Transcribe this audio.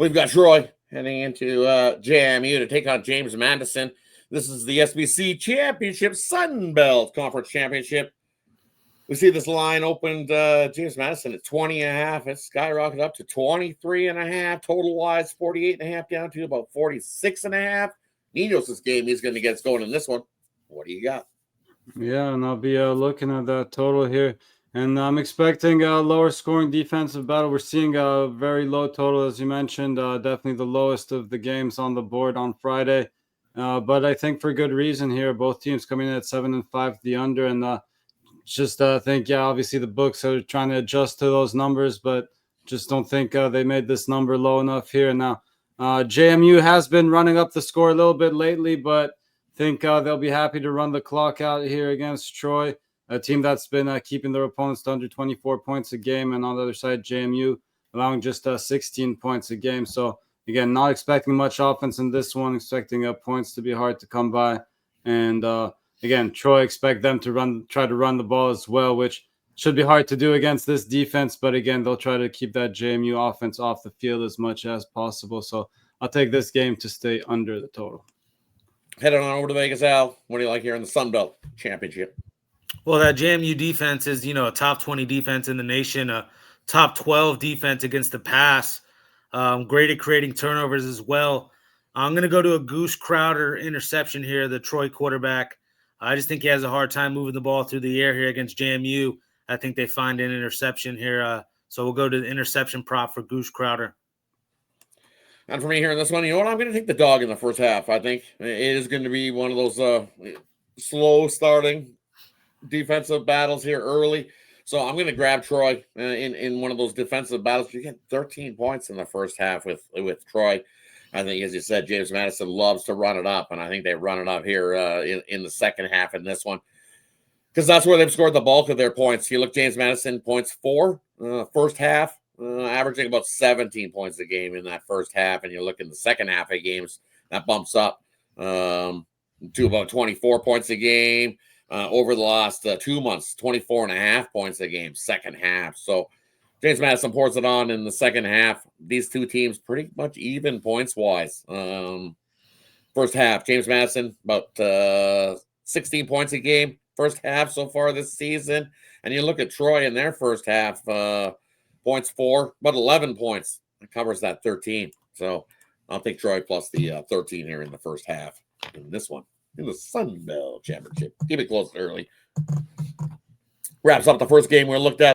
We've got Troy heading into JMU to take on James Madison. This is the SBC Championship Sun Belt Conference Championship. We see this line opened James Madison at 20.5. It's skyrocketed up to 23.5. Total wise, 48.5 down to about 46.5. Ninos' game he's going to get us going in this one. What do you got? Yeah, and I'll be looking at that total here. And I'm expecting a lower scoring defensive battle. We're seeing a very low total, as you mentioned, definitely the lowest of the games on the board on Friday. But I think for good reason here. Both teams coming in at 7-5, the under. And just think, yeah, obviously the books are trying to adjust to those numbers, but just don't think they made this number low enough here. Now, JMU has been running up the score a little bit lately, but think they'll be happy to run the clock out here against Troy, a team that's been keeping their opponents to under 24 points a game. And on the other side, JMU allowing just 16 points a game. So, again, not expecting much offense in this one, expecting points to be hard to come by. And, again, Troy expect them to try to run the ball as well, which should be hard to do against this defense. But, again, they'll try to keep that JMU offense off the field as much as possible. So I'll take this game to stay under the total. Heading on over to Vegas, Al. What do you like here in the Sun Belt Championship? Well, that JMU defense is, a top 20 defense in the nation, a top 12 defense against the pass, great at creating turnovers as well. I'm going to go to a Goose Crowder interception here, the Troy quarterback. I just think he has a hard time moving the ball through the air here against JMU. I think they find an interception here. So we'll go to the interception prop for Goose Crowder. And for me here in this one, you know what? I'm going to take the dog in the first half. I think it is going to be one of those slow starting defensive battles here early. So I'm going to grab Troy in one of those defensive battles. You get 13 points in the first half with Troy. I think, as you said, James Madison loves to run it up, and I think they run it up here in the second half in this one because that's where they've scored the bulk of their points. You look, James Madison points 4 first half. Averaging about 17 points a game in that first half, and you look in the second half of games, that bumps up to about 24 points a game over the last 2 months, 24.5 points a game, second half. So James Madison pours it on in the second half. These two teams pretty much even points-wise. First half, James Madison about 16 points a game, first half so far this season. And you look at Troy in their first half, points 4, but 11 points. It covers that 13. So I'll take Troy plus the 13 here in the first half in this one, in the Sun Belt Championship. Keep it close early. Wraps up the first game we looked at.